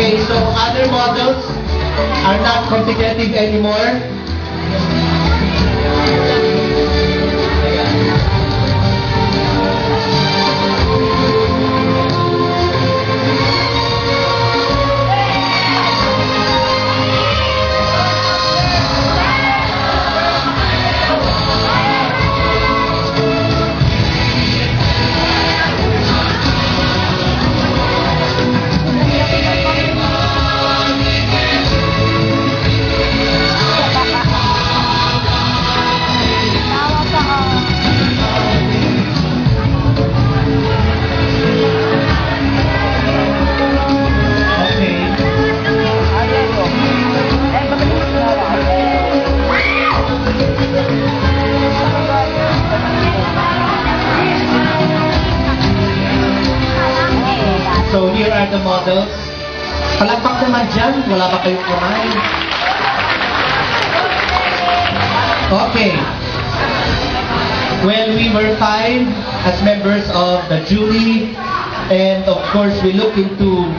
Okay, so other models are not competitive anymore. So here are the models. Palakpak naman dyan, wala pa kayong kamay. Okay. Well, we were 5 as members of the jury, and of course we look into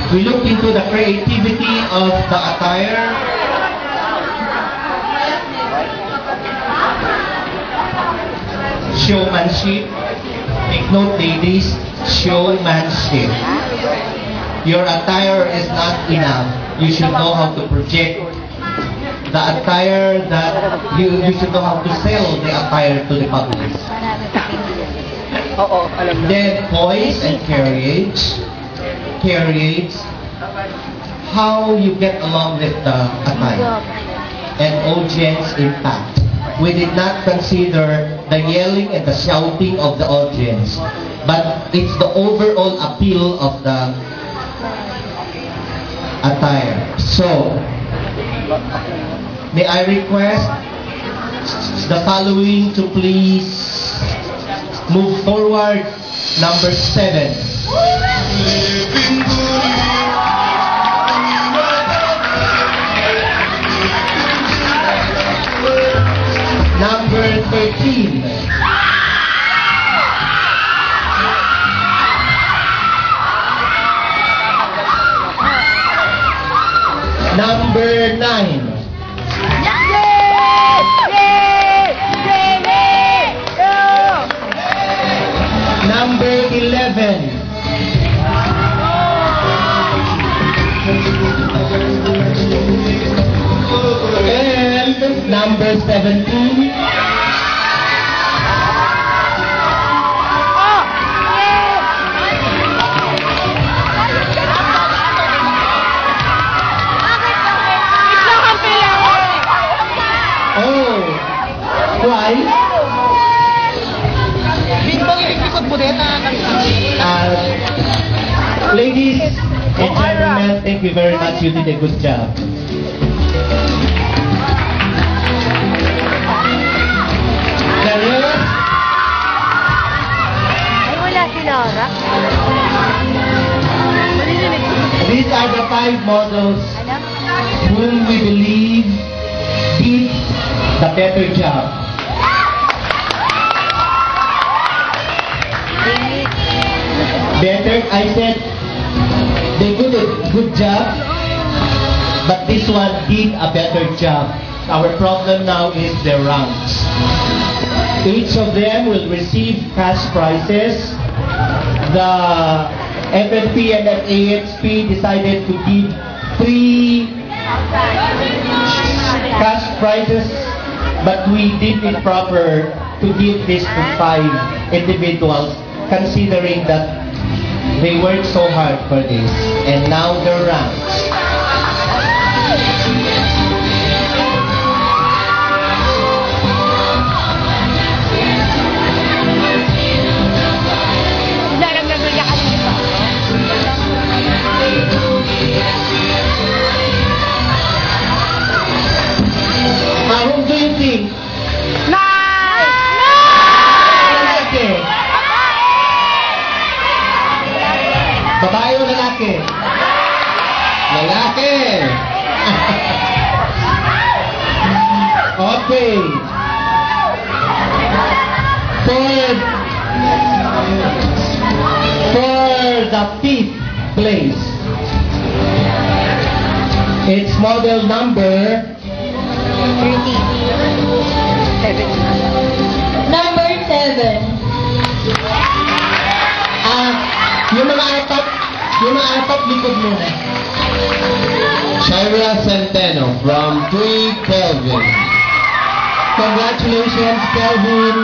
the creativity of the attire. Showmanship. Take note, ladies, showmanship. Your attire is not enough. You should know how to project the attire that you should know how to sell the attire to the public. Then poise and carriage. How you get along with the attire. And audience impact. We did not consider the yelling and the shouting of the audience, but it's the overall appeal of the attire. So, may I request the following to please move forward. Number 7. Number 13. Number 9. Number 11. And number 17. Why? Ladies and gentlemen, thank you very much. You did a good job. The rest? Ay, wala si Laura. These are the 5 models whom we believe did the better job. Better, I said, they did a good job, but this one did a better job. Our problem now is their ranks. Each of them will receive cash prizes. The FNP and AHP decided to give 3 cash prizes, but we did it proper to give this to 5 individuals, considering that they worked so hard for this, and now their ranks. Whom do you think? Babae o lalaki? Lalaki! Okay. For the 5th place. model number 30. Number 7. Yung mga apat likod muna. Shira Centeno from 3 Kelvin. Congratulations, Kelvin.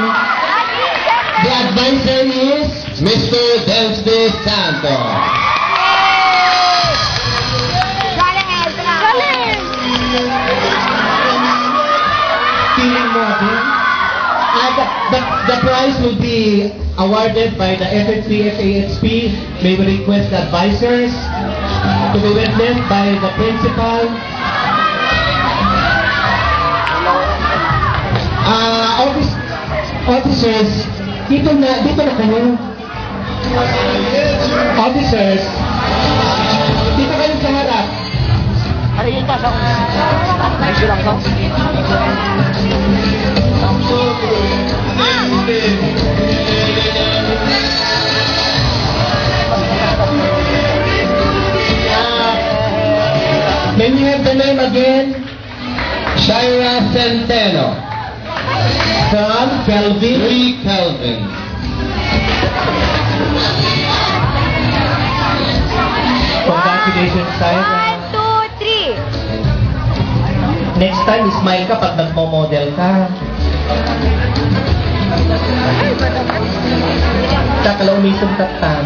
The advisor is Mr. Densby Santos. feeling mo din. The prize will be awarded by the FFP FAHP. May we request the advisors to be witnessed by the principal. Officers, dito na kayo. Officers, dito kayo sa harap. May you have the name again? Shira Centeno From Kelvin. 3 Kelvin. Congratulations, Tyra. 1, 2, 3. Next time, smile ka pag nagmo-model ka. Takala umisong tatang.